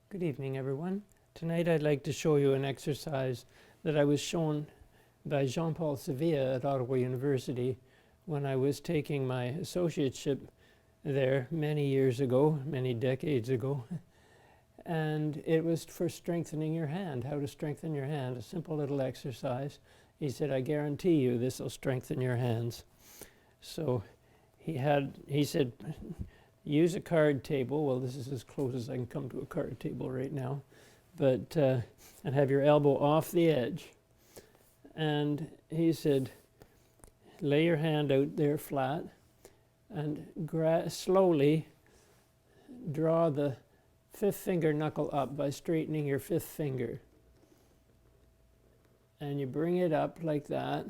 Good evening, everyone. Tonight I'd like to show you an exercise that I was shown by Jean Paul Sevilla at Ottawa University when I was taking my associateship there many years ago, many decades ago. And it was for strengthening your hand, how to strengthen your hand, a simple little exercise. He said, I guarantee you this will strengthen your hands. So he said, use a card table. Well, this is as close as I can come to a card table right now. But, and have your elbow off the edge. And he said, lay your hand out there flat and slowly draw the fifth finger knuckle up by straightening your fifth finger. And you bring it up like that.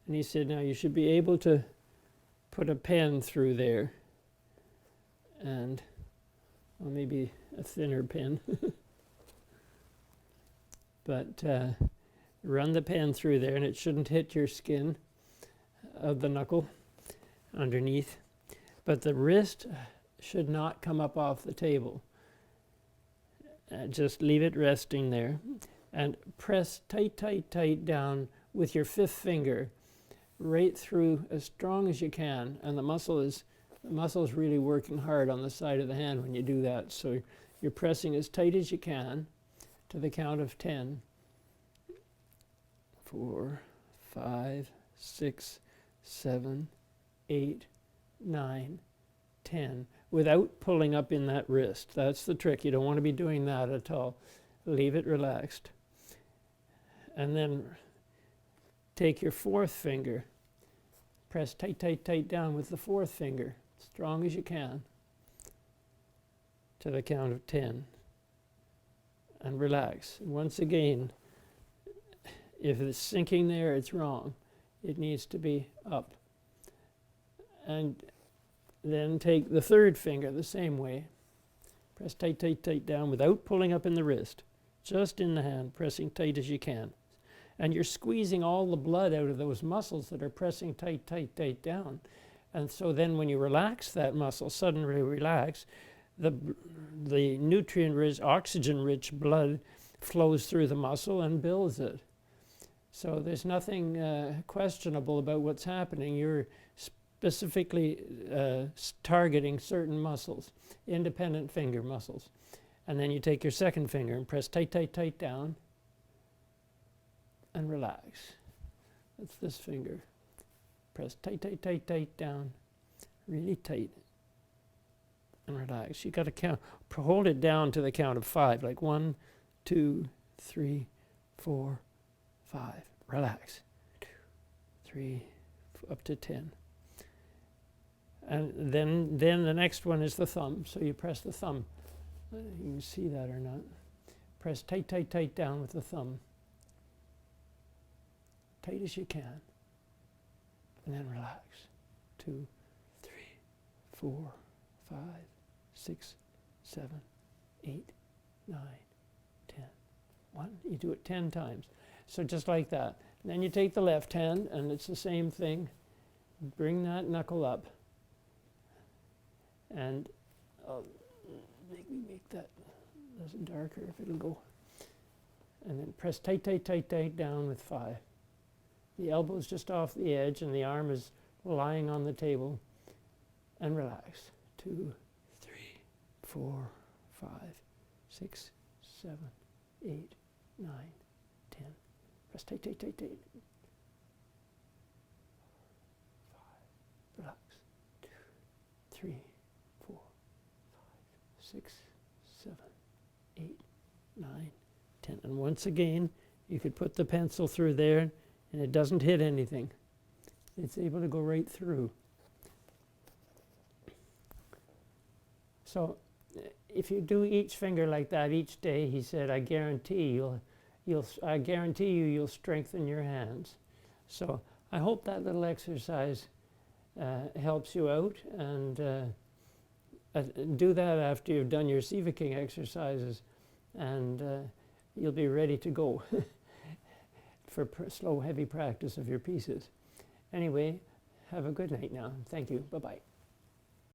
And he said, now you should be able to put a pen through there. And well, maybe a thinner pen. But run the pen through there, and it shouldn't hit your skin of the knuckle underneath. But the wrist should not come up off the table. Just leave it resting there. And press tight, tight, tight down with your fifth finger right through as strong as you can. And the muscle is really working hard on the side of the hand when you do that. So you're pressing as tight as you can to the count of 10. 4, 5, 6, 7, 8, 9, 10. Without pulling up in that wrist. That's the trick. You don't want to be doing that at all. Leave it relaxed. And then take your fourth finger. Press tight, tight, tight down with the fourth finger. Strong as you can to the count of 10 and relax. Once again, if it's sinking there, it's wrong. It needs to be up. And then take the third finger the same way. Press tight, tight, tight down without pulling up in the wrist. Just in the hand, pressing tight as you can. And you're squeezing all the blood out of those muscles that are pressing tight, tight, tight down. And so then when you relax that muscle, suddenly relax, the nutrient-rich, oxygen-rich blood flows through the muscle and builds it. So there's nothing questionable about what's happening. You're specifically targeting certain muscles, independent finger muscles. And then you take your second finger and press tight, tight, tight down and relax. That's this finger. Press tight, tight, tight, tight down, really tight, and relax. You got to count, hold it down to the count of 5, like 1, 2, 3, 4, 5. Relax. 2, 3, up to 10. And then the next one is the thumb. So you press the thumb. You can see that or not. Press tight, tight, tight down with the thumb. Tight as you can. And then relax. 2, 3, 4, 5, 6, 7, 8, 9, 10. 1. You do it 10 times. So just like that. And then you take the left hand, and it's the same thing. Bring that knuckle up. And make that a little darker if it'll go. And then press tight, tight, tight, tight down with 5. The elbow is just off the edge and the arm is lying on the table. And relax. 2, 3, 4, 5, 6, 7, 8, 9, 10. Press tight, tight, tight, tight. 5. Relax. 2, 3, 4, 5, 6, 7, 8, 9, 10. And once again, you could put the pencil through there and it doesn't hit anything. It's able to go right through. So if you do each finger like that each day, he said, I guarantee you'll strengthen your hands. So I hope that little exercise helps you out, and do that after you've done your Sieveking exercises, and you'll be ready to go for slow, heavy practice of your pieces. Anyway, have a good night now. Thank you. Bye-bye.